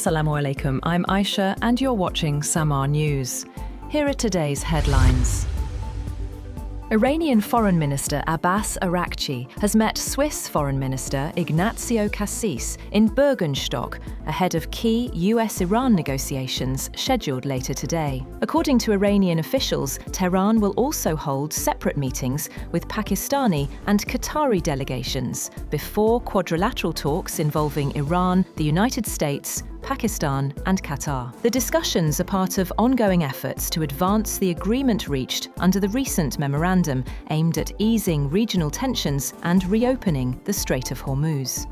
Assalamu alaikum, I'm Aisha and you're watching SAMAA News. Here are today's headlines. Iranian Foreign Minister Abbas Araghchi has met Swiss Foreign Minister Ignazio Cassis in Bürgenstock ahead of key US-Iran negotiations scheduled later today. According to Iranian officials, Tehran will also hold separate meetings with Pakistani and Qatari delegations before quadrilateral talks involving Iran, the United States, Pakistan and Qatar. The discussions are part of ongoing efforts to advance the agreement reached under the recent memorandum aimed at easing regional tensions and reopening the Strait of Hormuz.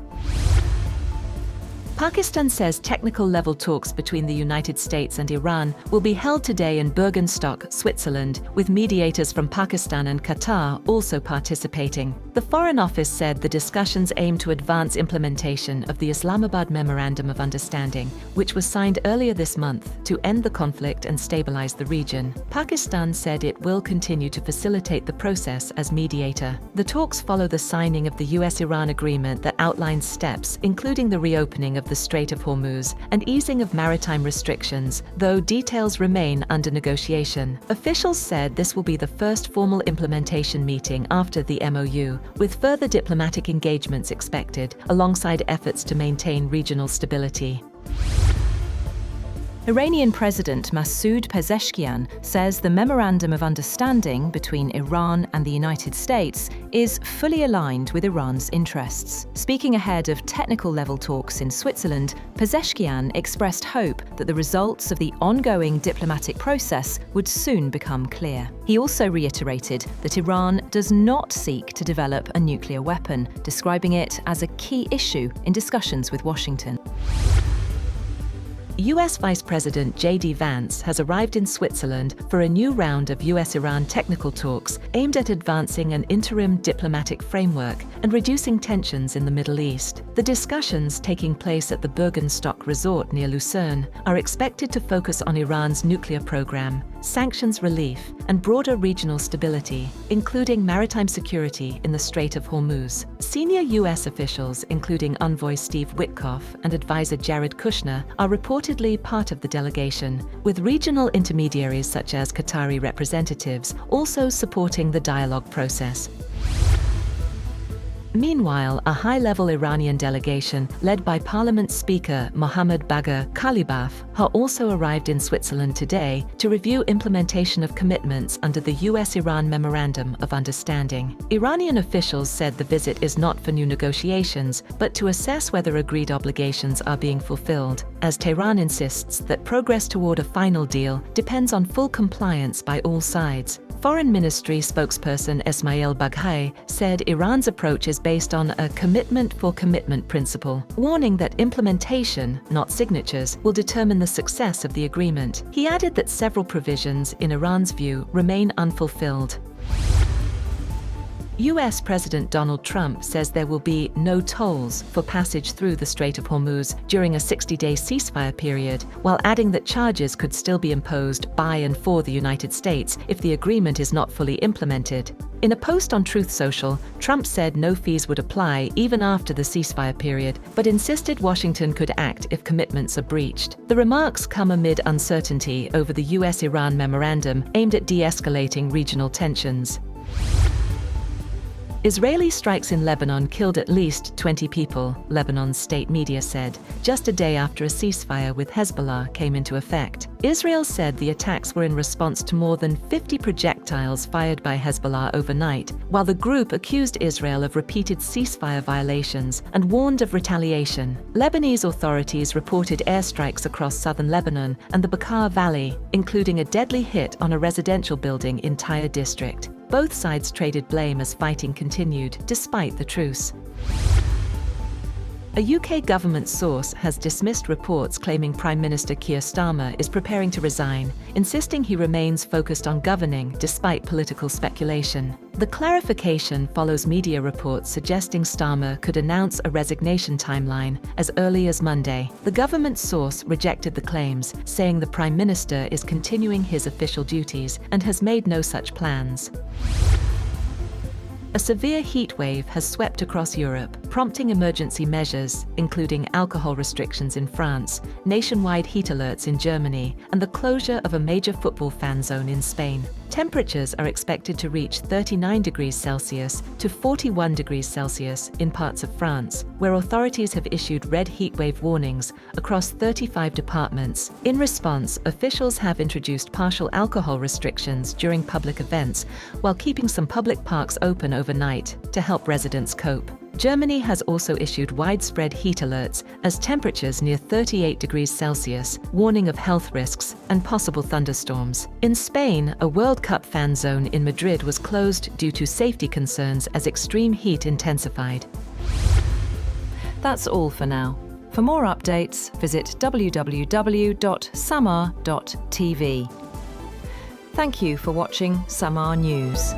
Pakistan says technical-level talks between the United States and Iran will be held today in Bürgenstock, Switzerland, with mediators from Pakistan and Qatar also participating. The Foreign Office said the discussions aim to advance implementation of the Islamabad Memorandum of Understanding, which was signed earlier this month to end the conflict and stabilize the region. Pakistan said it will continue to facilitate the process as mediator. The talks follow the signing of the US-Iran agreement that outlines steps, including the reopening of the Strait of Hormuz and easing of maritime restrictions, though details remain under negotiation. Officials said this will be the first formal implementation meeting after the MOU, with further diplomatic engagements expected, alongside efforts to maintain regional stability. Iranian President Masoud Pezeshkian says the Memorandum of Understanding between Iran and the United States is fully aligned with Iran's interests. Speaking ahead of technical-level talks in Switzerland, Pezeshkian expressed hope that the results of the ongoing diplomatic process would soon become clear. He also reiterated that Iran does not seek to develop a nuclear weapon, describing it as a key issue in discussions with Washington. US Vice President J.D. Vance has arrived in Switzerland for a new round of US-Iran technical talks aimed at advancing an interim diplomatic framework and reducing tensions in the Middle East. The discussions, taking place at the Bürgenstock resort near Lucerne, are expected to focus on Iran's nuclear program, sanctions relief, and broader regional stability, including maritime security in the Strait of Hormuz. Senior US officials, including Envoy Steve Witkoff and advisor Jared Kushner, are reportedly part of the delegation, with regional intermediaries such as Qatari representatives also supporting the dialogue process. Meanwhile, a high-level Iranian delegation led by Parliament Speaker Mohammad Bagher Khalibaf has also arrived in Switzerland today to review implementation of commitments under the US-Iran Memorandum of Understanding. Iranian officials said the visit is not for new negotiations, but to assess whether agreed obligations are being fulfilled, as Tehran insists that progress toward a final deal depends on full compliance by all sides. Foreign Ministry spokesperson Esmail Baghaei said Iran's approach is based on a commitment-for-commitment principle, warning that implementation, not signatures, will determine the success of the agreement. He added that several provisions, in Iran's view, remain unfulfilled. US President Donald Trump says there will be no tolls for passage through the Strait of Hormuz during a 60-day ceasefire period, while adding that charges could still be imposed by and for the United States if the agreement is not fully implemented. In a post on Truth Social, Trump said no fees would apply even after the ceasefire period, but insisted Washington could act if commitments are breached. The remarks come amid uncertainty over the US-Iran memorandum aimed at de-escalating regional tensions. Israeli strikes in Lebanon killed at least 20 people, Lebanon's state media said, just a day after a ceasefire with Hezbollah came into effect. Israel said the attacks were in response to more than 50 projectiles fired by Hezbollah overnight, while the group accused Israel of repeated ceasefire violations and warned of retaliation. Lebanese authorities reported airstrikes across southern Lebanon and the Bekaa Valley, including a deadly hit on a residential building in Tyre district. Both sides traded blame as fighting continued, despite the truce. A UK government source has dismissed reports claiming Prime Minister Keir Starmer is preparing to resign, insisting he remains focused on governing despite political speculation. The clarification follows media reports suggesting Starmer could announce a resignation timeline as early as Monday. The government source rejected the claims, saying the Prime Minister is continuing his official duties and has made no such plans. A severe heat wave has swept across Europe, prompting emergency measures, including alcohol restrictions in France, nationwide heat alerts in Germany, and the closure of a major football fan zone in Spain. Temperatures are expected to reach 39 degrees Celsius to 41 degrees Celsius in parts of France, where authorities have issued red heatwave warnings across 35 departments. In response, officials have introduced partial alcohol restrictions during public events, while keeping some public parks open overnight to help residents cope. Germany has also issued widespread heat alerts as temperatures near 38 degrees Celsius, warning of health risks and possible thunderstorms. In Spain, a World Cup fan zone in Madrid was closed due to safety concerns as extreme heat intensified. That's all for now. For more updates, visit www.samaa.tv. Thank you for watching SAMAA News.